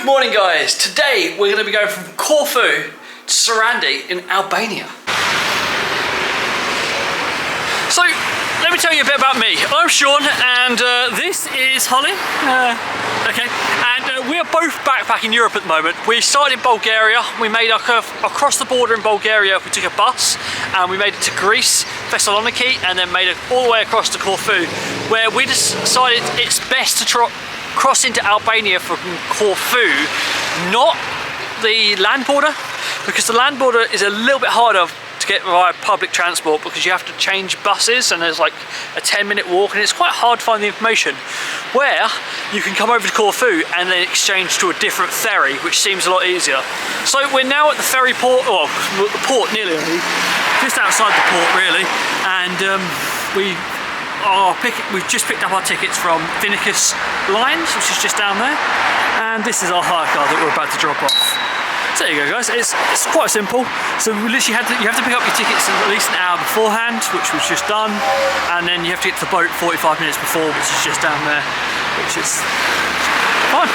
Morning guys, today we're going to be going from Corfu to Sarandi in Albania. So let me tell you a bit about me. I'm Sean and this is Holly. And we are both backpacking Europe at the moment. We started in Bulgaria, we made our curve across the border in Bulgaria, we took a bus and we made it to Greece, Thessaloniki, and then made it all the way across to Corfu, where we decided it's best to cross into Albania from Corfu, not the land border, because the land border is a little bit harder to get via public transport because you have to change buses and there's like a 10-minute walk and it's quite hard to find the information. Where you can come over to Corfu and then exchange to a different ferry, which seems a lot easier. So we're now at the ferry port, or the port nearly, just outside the port really, and we've just picked up our tickets from Vinicus Lines, which is just down there, and this is our hire car that we're about to drop off. So there you go guys, it's quite simple. So we literally you have to pick up your tickets at least an hour beforehand, which was just done, and then you have to get to the boat 45 minutes before, which is just down there, which is fine.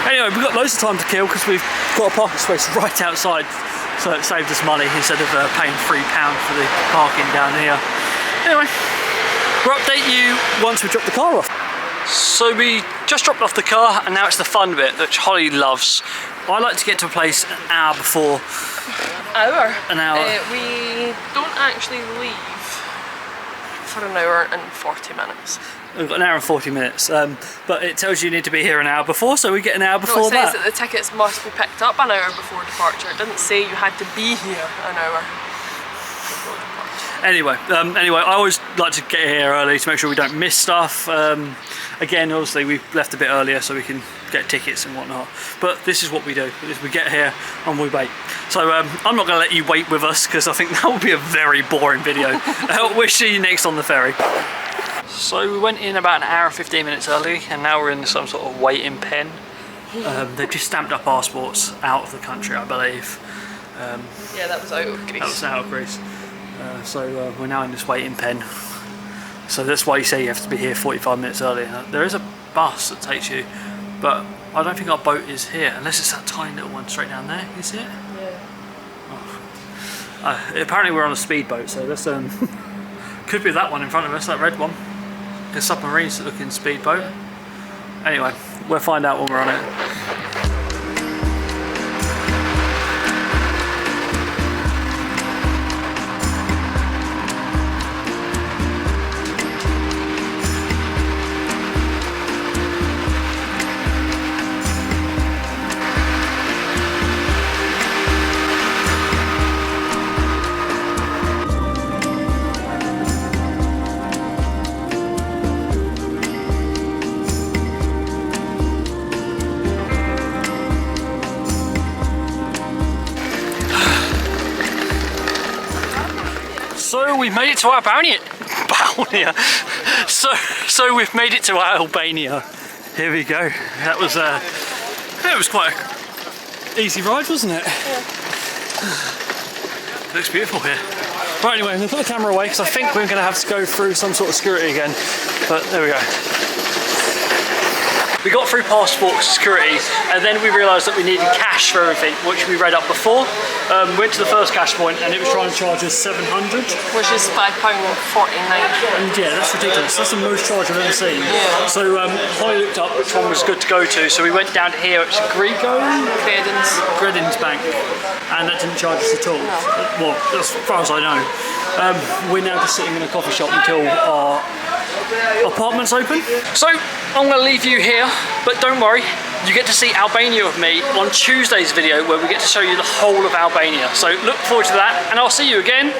Anyway, we've got loads of time to kill because we've got a parking space right outside, so it saved us money instead of paying £3 for the parking down here. Anyway, we'll update you once we drop the car off. So we just dropped off the car and now it's the fun bit, which Holly loves. I like to get to a place an hour before. An hour? We don't actually leave for an hour and 40 minutes. We've got an hour and 40 minutes, but it tells you need to be here an hour before, so we get an hour before that. It says that the tickets must be picked up an hour before departure. It didn't say you had to be here an hour before departure. Anyway, I always like to get here early to make sure we don't miss stuff. Again, obviously we left a bit earlier so we can get tickets and whatnot, but this is what we do, is we get here and we wait. So I'm not going to let you wait with us because I think that will be a very boring video. We'll see you next on the ferry. So we went in about an hour and 15 minutes early and now we're in some sort of waiting pen. They've just stamped our passports out of the country, I believe. Yeah, that was out of Greece. That was out of Greece. So we're now in this waiting pen. So that's why you say you have to be here 45 minutes early. There is a bus that takes you, but I don't think our boat is here, unless it's that tiny little one straight down there. Can you see it? Yeah. Oh. Apparently we're on a speedboat, so that's could be that one in front of us, that red one. The submarine's looking speedboat. Anyway, we'll find out when we're on it. So we've made it to Albania. So we've made it to Albania. Here we go. That was it was quite an easy ride, wasn't it? Yeah. Looks beautiful here. Right, anyway, I'm going to put the camera away because I think we're going to have to go through some sort of security again. But there we go. We got through passport security and then we realised that we needed cash for everything, which we read up before. Went to the first cash point and it was trying to charge us $700. Which is £5.49. And yeah, that's ridiculous. That's the most charge I've ever seen. Yeah. So I looked up which one was good to go to. So we went down to here, it's Gredin's Bank. And that didn't charge us at all. No. Well, as far as I know. We're now just sitting in a coffee shop until our apartment's open. So I'm going to leave you here, but don't worry, you get to see Albania with me on Tuesday's video where we get to show you the whole of Albania. So look forward to that and I'll see you again.